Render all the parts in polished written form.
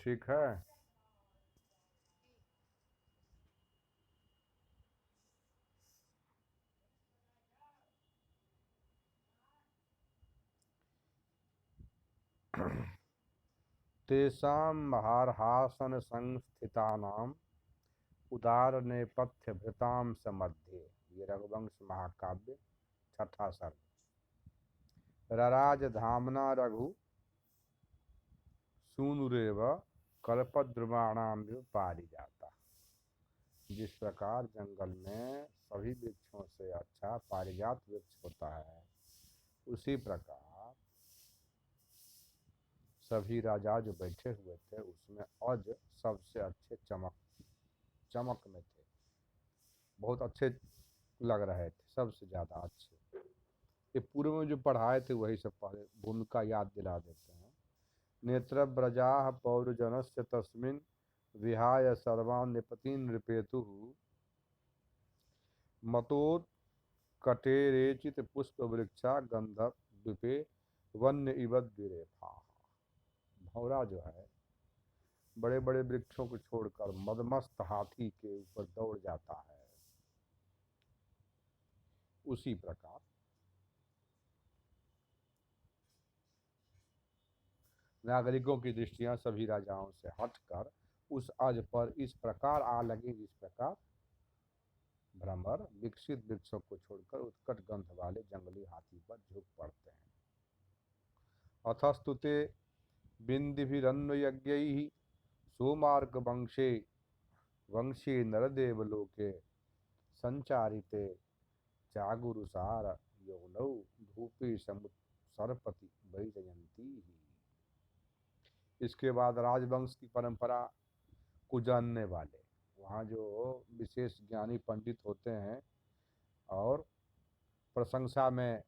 ठीक है। तेषां महारहासन संस्थितानाम उदार नेपथ्य भृताम मध्ये। ये रघुवंश महाकाव्य छठा सर्ग। रराज धामना रघु सूनुरेव कल्पद्रुमाणाम पारिजाता। जिस प्रकार जंगल में सभी वृक्षों से अच्छा पारिजात वृक्ष होता है, उसी प्रकार सभी राजा जो बैठे हुए थे उसमें अज सबसे अच्छे चमक चमक में थे, बहुत अच्छे लग रहे थे, सबसे ज़्यादा अच्छे। ये पूर्व में जो पढ़ाए थे वही सब पढ़े, भूमिका याद दिला देते हैं। नेत्र ब्रजा पौरजनस्य तस्मिन् विहाय सर्वान् निपतीन् नृपेतु मतोत् कटेरेचित पुष्प वृक्षा गंधक द्वीपे वन्य इवद विरेफा। भौरा जो है बड़े बड़े वृक्षों को छोड़कर मदमस्त हाथी के ऊपर दौड़ जाता है, उसी प्रकार नागरिकों की दृष्टियां सभी राजाओं से हटकर उस अज पर इस प्रकार आ लगी जिस प्रकार भ्रमर विकसित वृक्षों को छोड़कर उत्कट गंध वाले जंगली हाथी पर झुक पड़ते हैं। अथस्तुते बिंदिभिरन्वयज्ञैः सोमार्क वंशे वंशी नरदेवलोके संचारिते चागुरुसार यौनौ धूपे सरपति वैजयंती। इसके बाद राजवंश की परंपरा को जानने वाले वहाँ जो विशेष ज्ञानी पंडित होते हैं और प्रशंसा में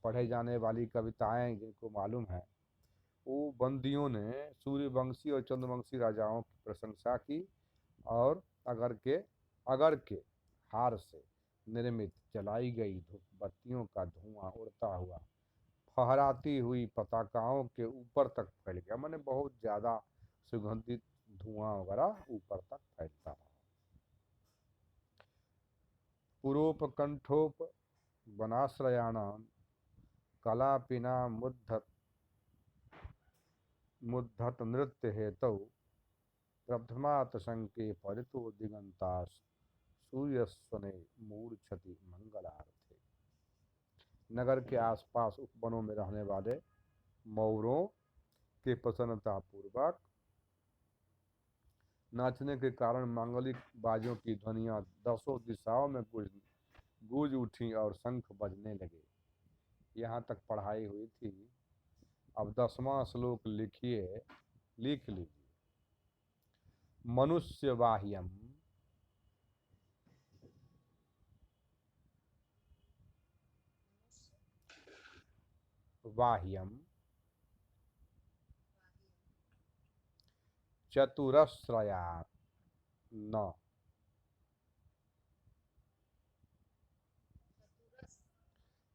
पढ़े जाने वाली कविताएं जिनको मालूम है, वो बंदियों ने सूर्यवंशी और चंद्रवंशी राजाओं की प्रशंसा की और अगर के हार से निर्मित जलाई गई बत्तियों का धुआं उड़ता हुआ फहराती हुई पताकाओं के ऊपर तक फैल गया। मैंने बहुत ज़्यादा सुगंधित धुआं वगैरह ऊपर तक फैलता रहा। पुरोपकंठोप वनाश्रयाणाम कलापिना मुद्धत नृत्य हेतु प्रथमातशंके परितो दिगंतास सूर्यस्वने मूर्छति मंगलार्थे। नगर के आसपास उपवनों में रहने वाले मौरों के प्रसन्नता पूर्वक नाचने के कारण मांगलिक बाजों की ध्वनियां दसों दिशाओं में गूंज उठी और शंख बजने लगे। यहाँ तक पढ़ाई हुई थी। अब 10वां श्लोक लिख लीजिए। मनुष्य बाह्यम बाह्यम चतुरस्रया न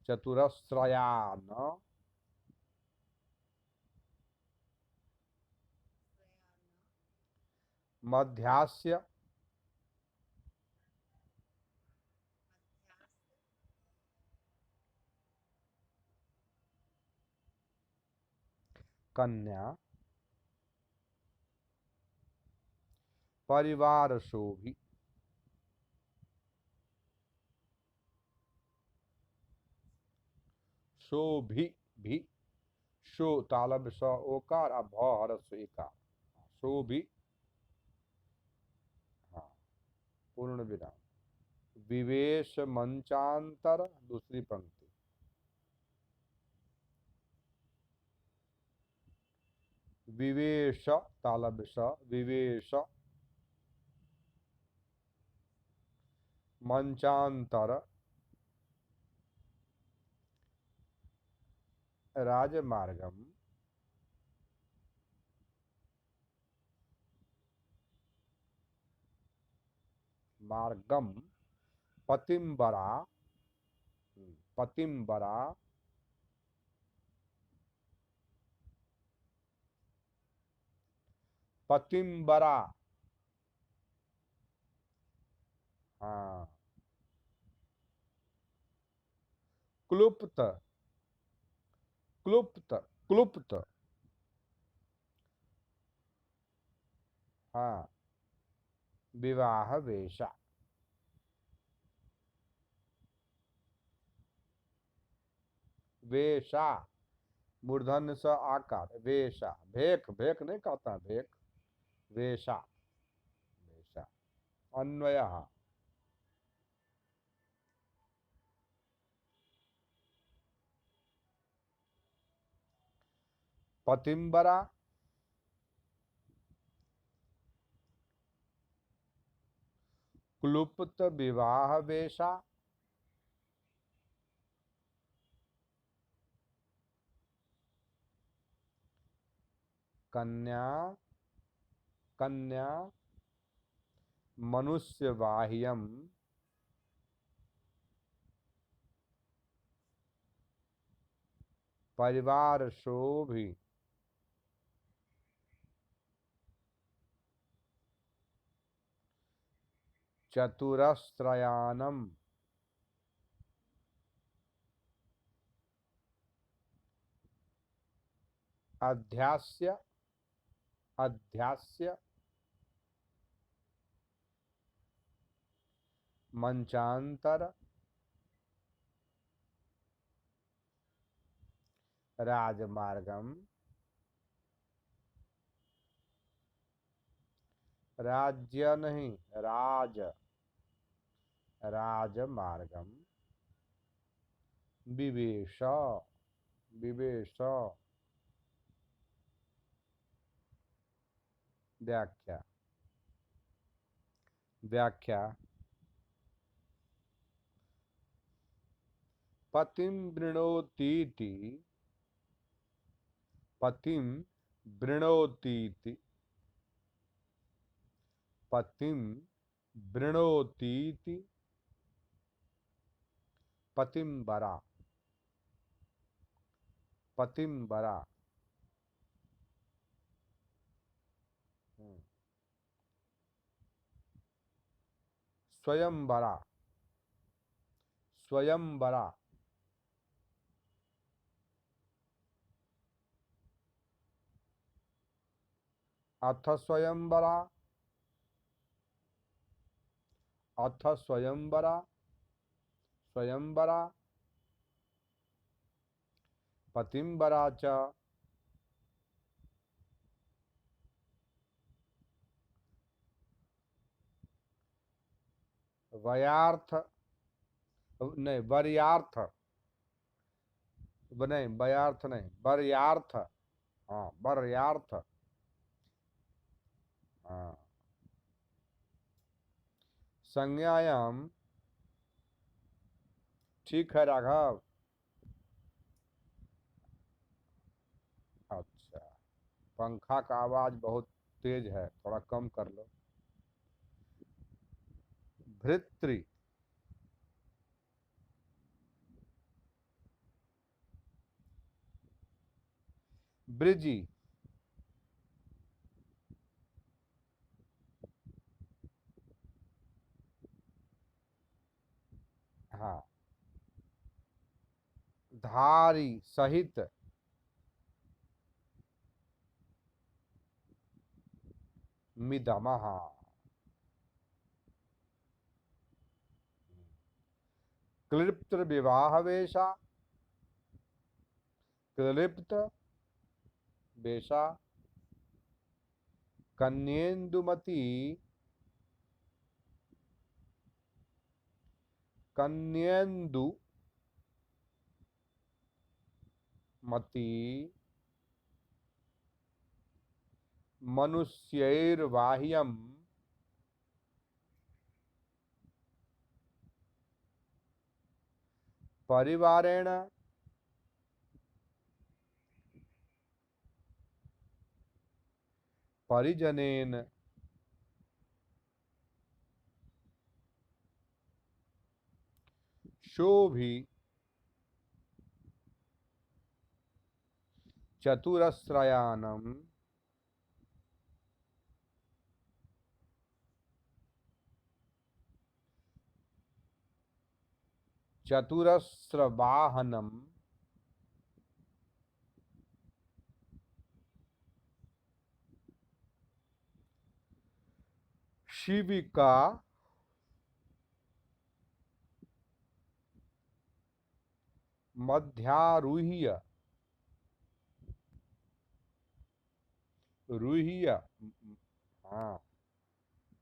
चतुरस्रयान मध्यास्य कन्या परिवार शोभी शोभी भी शो तालब स ओकार अब भ हरस एकार शोभी। हाँ, पूर्ण विराम विवेश मंचांतर दूसरी पंक्ति विवेश तालब स विवेश मंचांतर राजमार्गम मार्गम पतिंबरा पतिंबरा पतिंबरा। हाँ। क्लुप्त। क्लुप्त। क्लुप्त। हाँ। विवाह वेशा। वेशा। मूर्धन्य स आकार वेशा। भेख भेख नहीं कहता भेख। वेशा। वेशा। अन्वय। पतिंबरा। क्लुप्त विवाह वेशा। कन्या। कन्या। मनुष्य बाह्यम। परिवार शोभी। चतुरस्त्रयानम। अध्यास्य। अध्यास्य। मंचांतर। राजमार्गम। राज्य नहीं राज। राजमार्गम। विवेश। विवेश। व्याख्या। व्याख्या। पतिम वृणोतीति। पतिम वृणोतीति। पतिम वृणोतीति। पतिंबरा। पतिंबरा। स्वयंवरा। स्वयंवरा। अथ स्वयंवरा। अथ स्वयंवरा। स्वयंवरा। पतिंबरा च। वयार्थ। नहीं वर्यार्थ। नहीं वयार्थ नहीं वर्यार्थ। हाँ वर्यार्थ। हाँ। संज्ञायाम। ठीक है राघव। अच्छा। पंखा का आवाज बहुत तेज है थोड़ा कम कर लो। भृतृ। ब्रिजी। हाँ। धारी सहित। मिदमहा। क्लिप्त विवाह वेशा। क्लिप्त वेशा। कन्येन्दुमती। कन्येन्दु मती। मनुष्यैर्बाह्यम। परिवारेण। परिजनेन। शोभि। चतुरस्रयानम। चतुरस्र वाहनम शिविका मध्यारूह्य रूह्य हाँ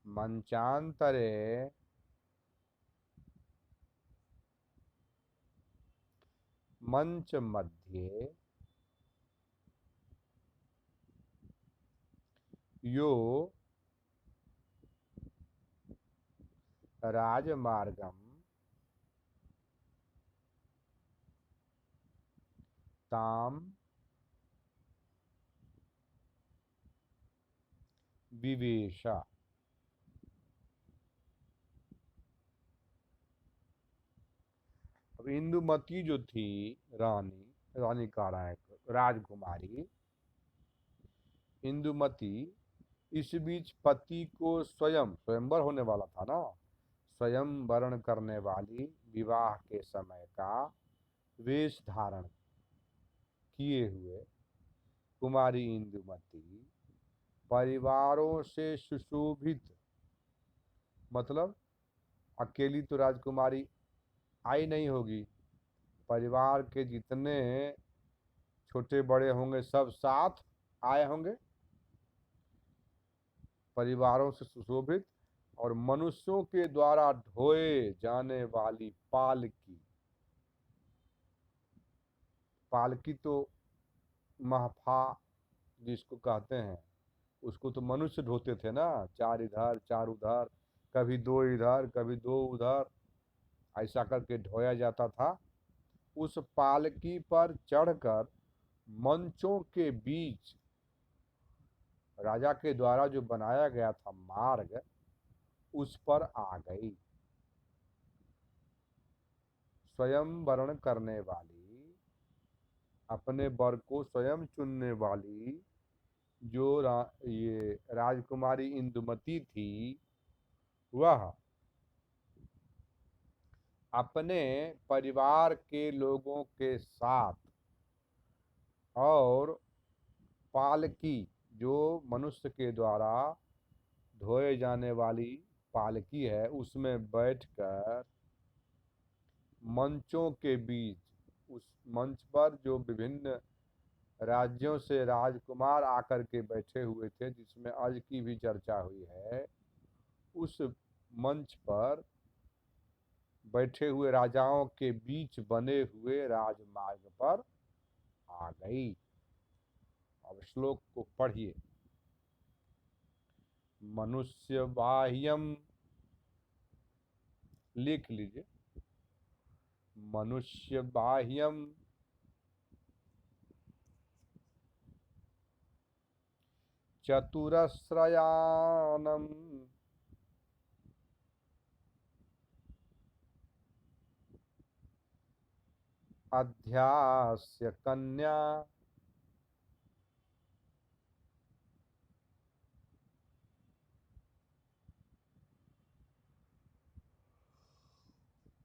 मंचांतरे मंच मध्ये यो राजमार्गम ताम विवेशा। अब इंदुमती जो थी रानी, रानी कह रहा है राजकुमारी इंदुमती, इस बीच पति को स्वयंवर होने वाला था ना, स्वयं वरण करने वाली विवाह के समय का वेश धारण किए हुए कुमारी इंदुमती परिवारों से सुशोभित, मतलब अकेली तो राजकुमारी आई नहीं होगी, परिवार के जितने छोटे बड़े होंगे सब साथ आए होंगे, परिवारों से सुशोभित और मनुष्यों के द्वारा ढोए जाने वाली पालकी। पालकी तो महफा जिसको कहते हैं, उसको तो मनुष्य ढोते थे ना, चार इधर चार उधर, कभी दो इधर कभी दो उधर, ऐसा करके ढोया जाता था। उस पालकी पर चढ़कर मंचों के बीच राजा के द्वारा जो बनाया गया था मार्ग, उस पर आ गई। स्वयं वरण करने वाली, अपने वर को स्वयं चुनने वाली जो ये राजकुमारी इंदुमती थी, वह अपने परिवार के लोगों के साथ और पालकी, जो मनुष्य के द्वारा ढोए जाने वाली पालकी है, उसमें बैठकर मंचों के बीच, उस मंच पर जो विभिन्न राज्यों से राजकुमार आकर के बैठे हुए थे, जिसमें आज की भी चर्चा हुई है, उस मंच पर बैठे हुए राजाओं के बीच बने हुए राजमार्ग पर आ गई। अब श्लोक को पढ़िए। मनुष्य बाह्यम, लिख लीजिए, मनुष्य बाह्यम चतुरस्रयानम अध्यास्य कन्या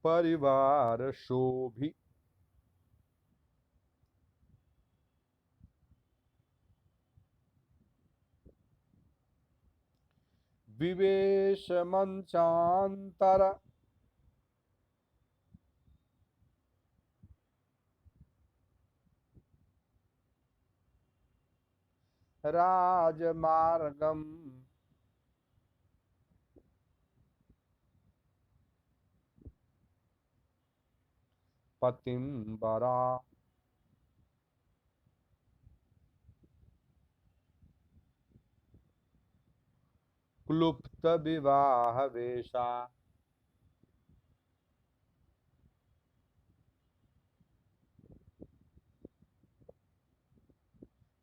परिवार शोभि। विवेश मंचांतर राजमार्गम पतिम वरा। क्लुप्त विवाह वेशा।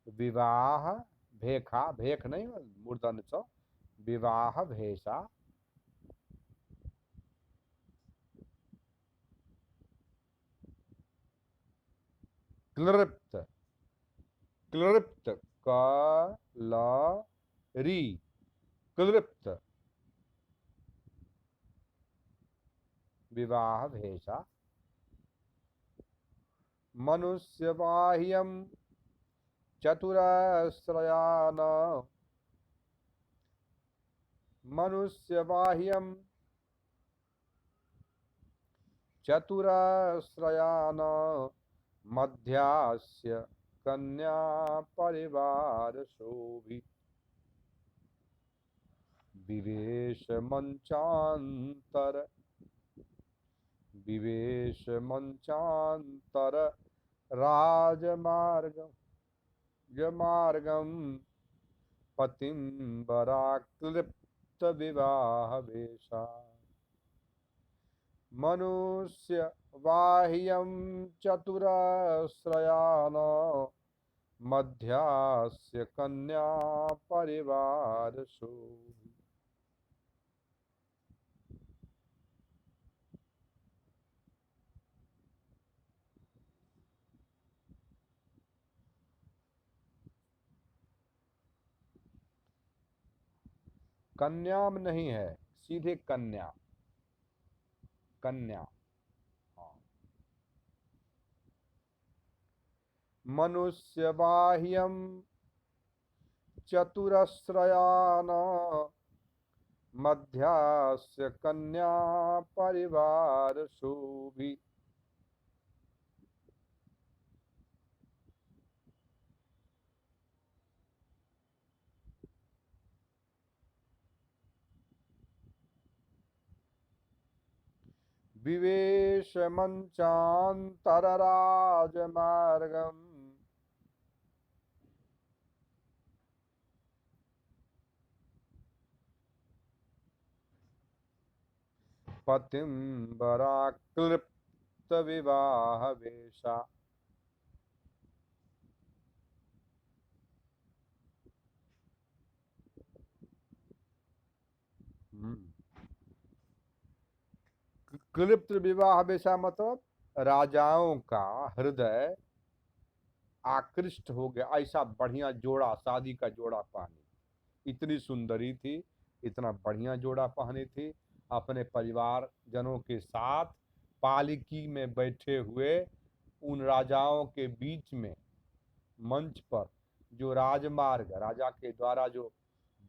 विवाह भेखा, भेख नहीं मूर्धन च, विवाह भेषा। क्लृप्त, क्लृप्त क ल री, क्लृप्त विवाह भेषा मनुष्य बाह्यम चतुरस्रयान मनुष्य बाह्यम चतुरस्रयान मध्यास्य कन्या परिवार शोभि विवेश मंचांतर राजमार्गम पतिं वराक्लिप्त विवाह वेशा मनुष्य बाह्यं चतुरस्रयान मध्यास्य कन्या परिवार शोभि। कन्या में नहीं है, सीधे कन्या कन्या। हाँ। मनुष्य बाह्यम चतुरस्रयान मध्यास्य कन्या परिवार शोभि। विवेश मंचांतर राजमार्गम पतिं वराक्लिप्त विवाह वेशा। क्लिप्त विवाह वेशा मतलब राजाओं का हृदय आकृष्ट हो गया, ऐसा बढ़िया जोड़ा, शादी का जोड़ा पहनी, इतनी सुंदरी थी, इतना बढ़िया जोड़ा पहनी थी, अपने परिवार जनों के साथ पालकी में बैठे हुए उन राजाओं के बीच में मंच पर जो राजमार्ग, राजा के द्वारा जो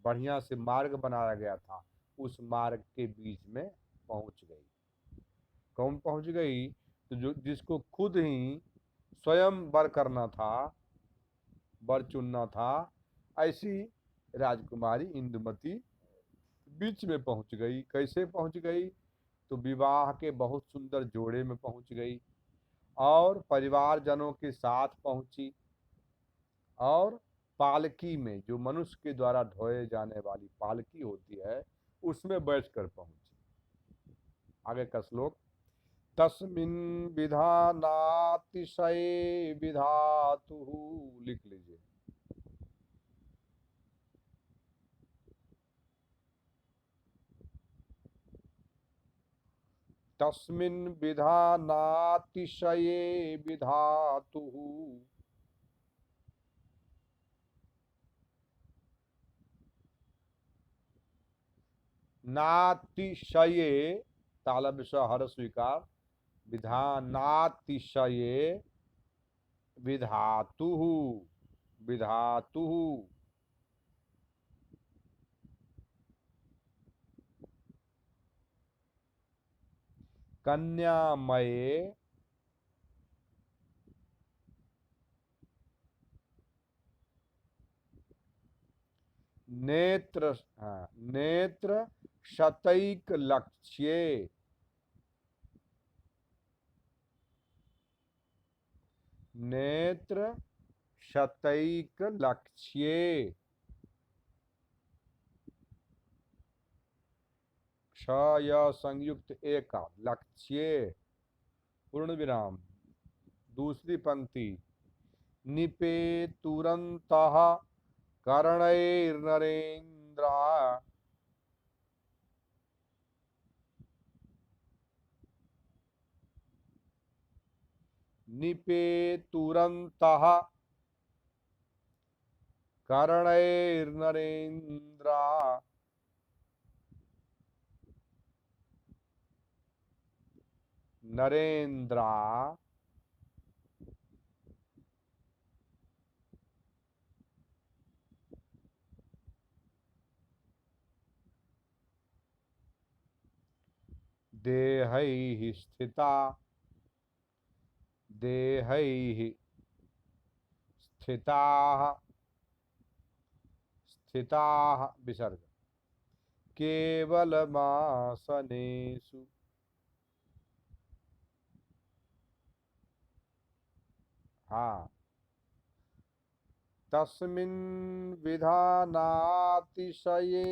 बढ़िया से मार्ग बनाया गया था, उस मार्ग के बीच में पहुंच गई। कौन पहुंच गई? तो जो जिसको खुद ही स्वयं वर करना था, वर चुनना था, ऐसी राजकुमारी इंदुमती बीच में पहुंच गई। कैसे पहुंच गई? तो विवाह के बहुत सुंदर जोड़े में पहुंच गई और परिवार जनों के साथ पहुंची और पालकी में, जो मनुष्य के द्वारा ढोए जाने वाली पालकी होती है, उसमें बैठकर पहुंची। आगे का श्लोक। तस्मिन् विधानातिशये विधातुः, लिख लीजिए। तस्मिन् विधानातिशये विधातुः नातिशये, तालव्य स हर स्वीकार, विधानातिशये विधातुः विधातुः कन्यामये नेत्र, नेत्र शतैक लक्ष्ये, नेत्र शतैक लक्ष्ये, क्षय संयुक्त एक, लक्ष्ये पूर्ण विराम, दूसरी पंक्ति, निपेतुरन्तः कर्णैर्नरेन्द्रा, निपेतुरन्तः कर्णैर्नरेन्द्रा, नरेन्द्रा देहैः स्थिता देहैः स्थिताः स्थिताः विसर्ग केवलमासनेषु हाँ तस्मिन् विधानातिशये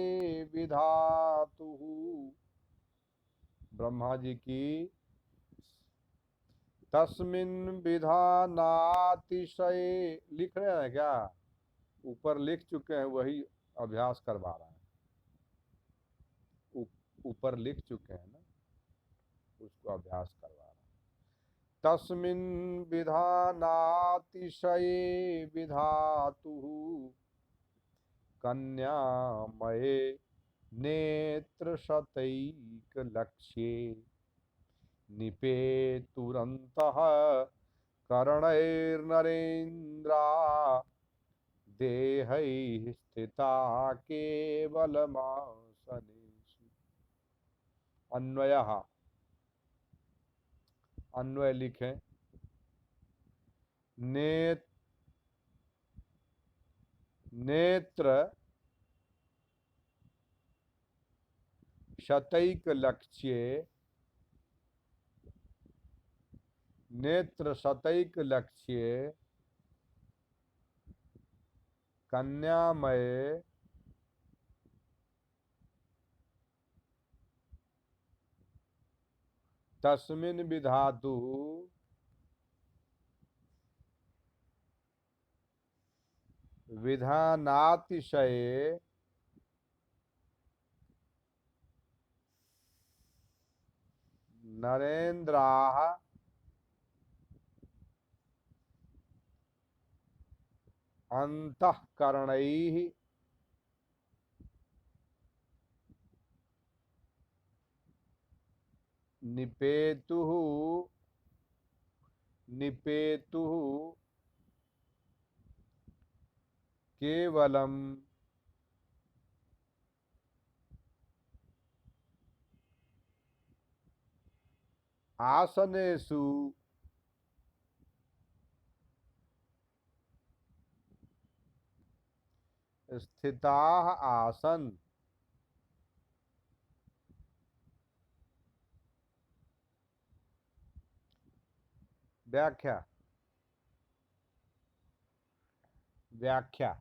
विधातुः ब्रह्मा जी की तस्मिन् विधानातिशये लिख रहे हैं क्या? ऊपर लिख चुके हैं, वही अभ्यास करवा रहा है। ऊपर लिख चुके हैं ना, उसको अभ्यास करवा रहा है। तस्मिन् विधानातिशये विधातुः कन्यामये नेत्रशतैकलक्ष्ये निपेतुरन्तः करणैर्नरेन्द्रा देहैः स्थिता केवलमासनेषु। अन्वयः अन्वय लिखें। नेत्र शतैकलक्ष्ये नेत्र शतैकलक्ष्ये कन्यामये तस्मिन् विधातु विधानातिशये नरेन्द्राः अंतःकरणैः निपेतुः केवलम आसनेषु स्थिताः आसन। व्याख्या व्याख्या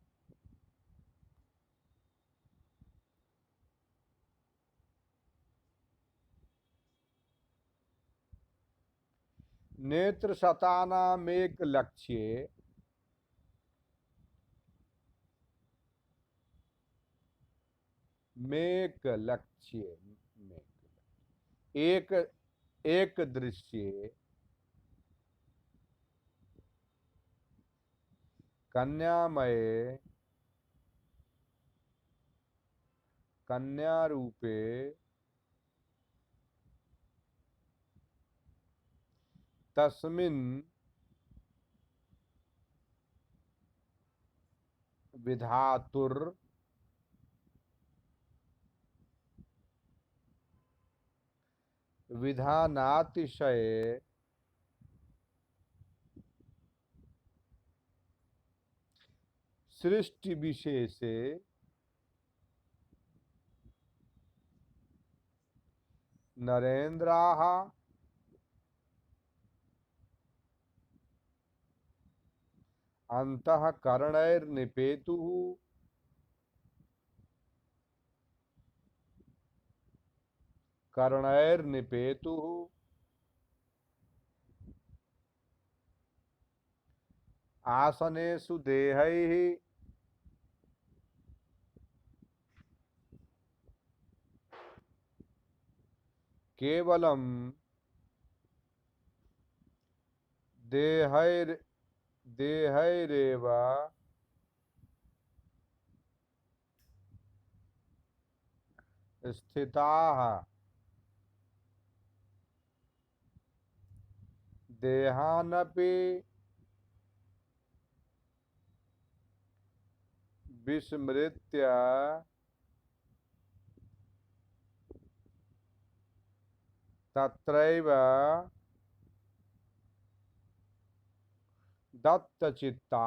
नेत्र शतानामेक लक्ष्ये मेक लक्ष्य एक एक दृश्य कन्यामये कन्या रूपे तस्मिन् विधातुर विधानातिशये सृष्टि विशेषे नरेन्द्राः अंतःकरणैर्निपेतुः कर्णैर्निपेतुः आसनेषु देहैः केवलम देहैरेव स्थिताः देहानपि विस्मृत्य तत्रैव दत्तचित्ता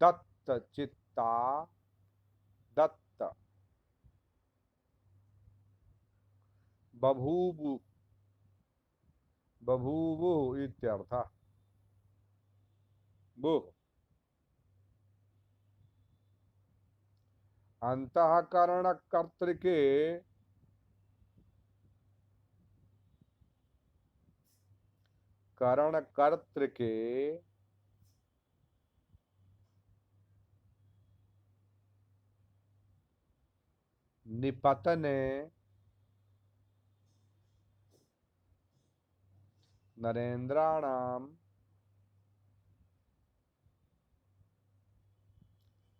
दत्तचित्ता दत्त बभूवु बभूवु इत्यर्थः। वो अंतःकरण कर्तृके करण कर्तृके निपतने नरेंद्राणाम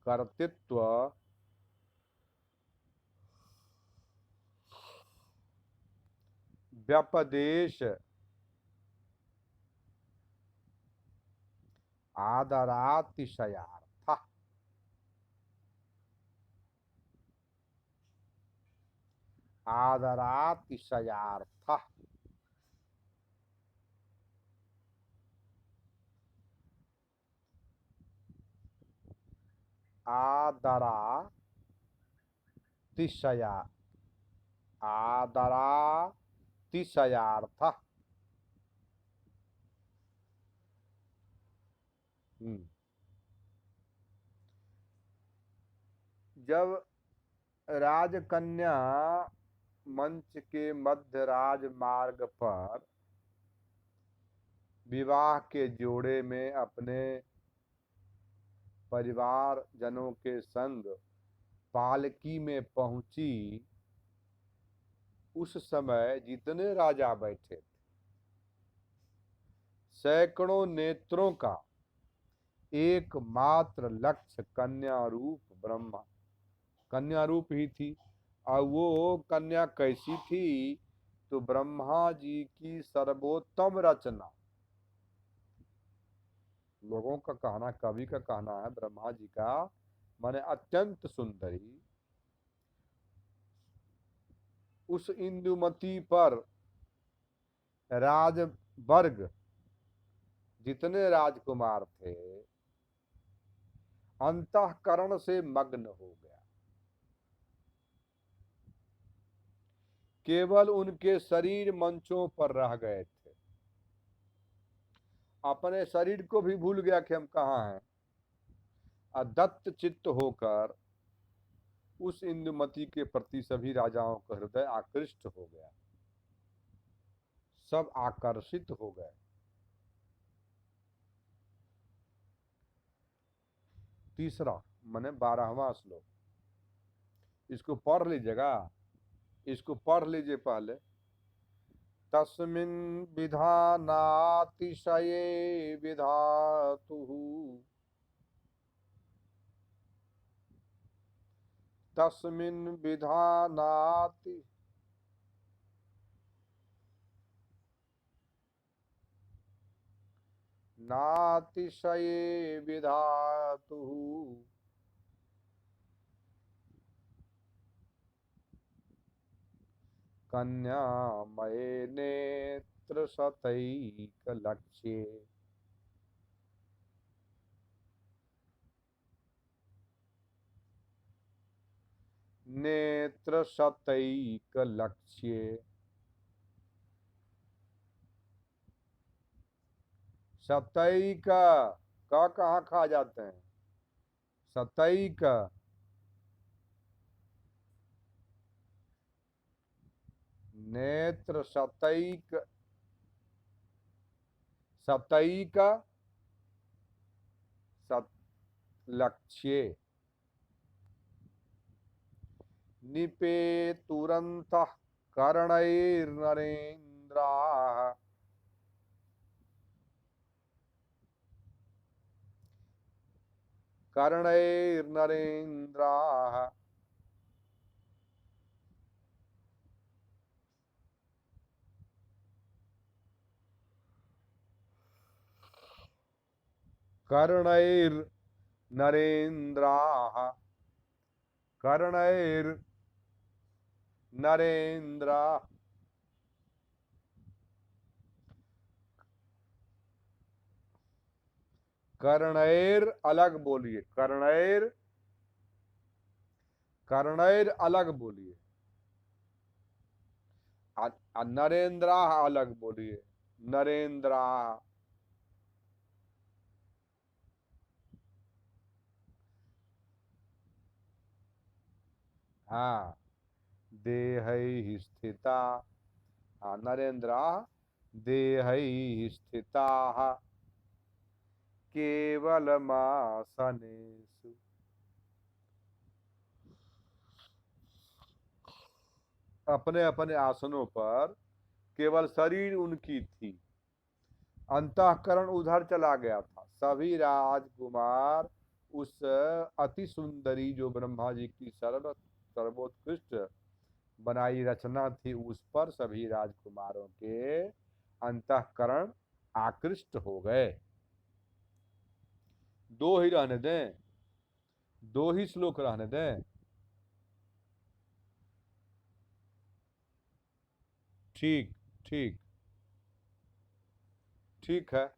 कर्तृत्व व्यपदेश आदरातिशयार्थ आदरातिशयार्थ आदरातिशया आदरातिशयार्थ। जब राजकन्या मंच के मध्य राजमार्ग पर विवाह के जोड़े में अपने परिवार जनों के संग पालकी में पहुंची, उस समय जितने राजा बैठे थे सैकड़ों नेत्रों का एकमात्र लक्ष्य कन्या रूप ही थी। और वो कन्या कैसी थी? तो ब्रह्मा जी की सर्वोत्तम रचना। लोगों का कहना, कवि का कहना है ब्रह्मा जी का माने अत्यंत सुंदरी। उस इंदुमती पर राजवर्ग जितने राजकुमार थे अंतःकरण से मग्न हो गया। केवल उनके शरीर मंचों पर रह गए थे, अपने शरीर को भी भूल गया कि हम कहाँ हैं। अदत्त चित्त होकर उस इंदुमती के प्रति सभी राजाओं का हृदय आकृष्ट हो गया, सब आकर्षित हो गए। तीसरा माने 12वां श्लोक, इसको पढ़ लीजिएगा, इसको पढ़ लीजिए पहले। तस्मिन् विधानातिशये विधातुः तस्मिन् विधानाति नातिशये विधातुः कन्यामये नेत्रशतैकलक्ष्ये नेत्रशतैकलक्ष्ये। शतैक का कहाँ खा जाते हैं? शतैक नेत्र शतैक शतैक लक्ष्ये निपेतुरन्तः कर्णैर्नरेन्द्राः कर्णैर्नरेन्द्राः कर्णैर्नरेन्द्राः कर्णैर् नरेंद्र। कर्णैर अलग बोलिए, कर्णैर, कर्णैर अलग बोलिए। नरेंद्र अलग बोलिए, नरेंद्र। हाँ, देहैः स्थिता। हाँ, नरेंद्र देहैः स्थिताः केवलमासनेषु। अपने अपने आसनों पर केवल शरीर उनकी थी, अंतःकरण उधर चला गया था। सभी राजकुमार उस अति सुंदरी जो ब्रह्मा जी की सर्वोत्कृष्ट बनाई रचना थी, उस पर सभी राजकुमारों के अंतःकरण आकृष्ट हो गए। दो ही रहने दें, दो ही श्लोक रहने दें। ठीक, ठीक, ठीक है।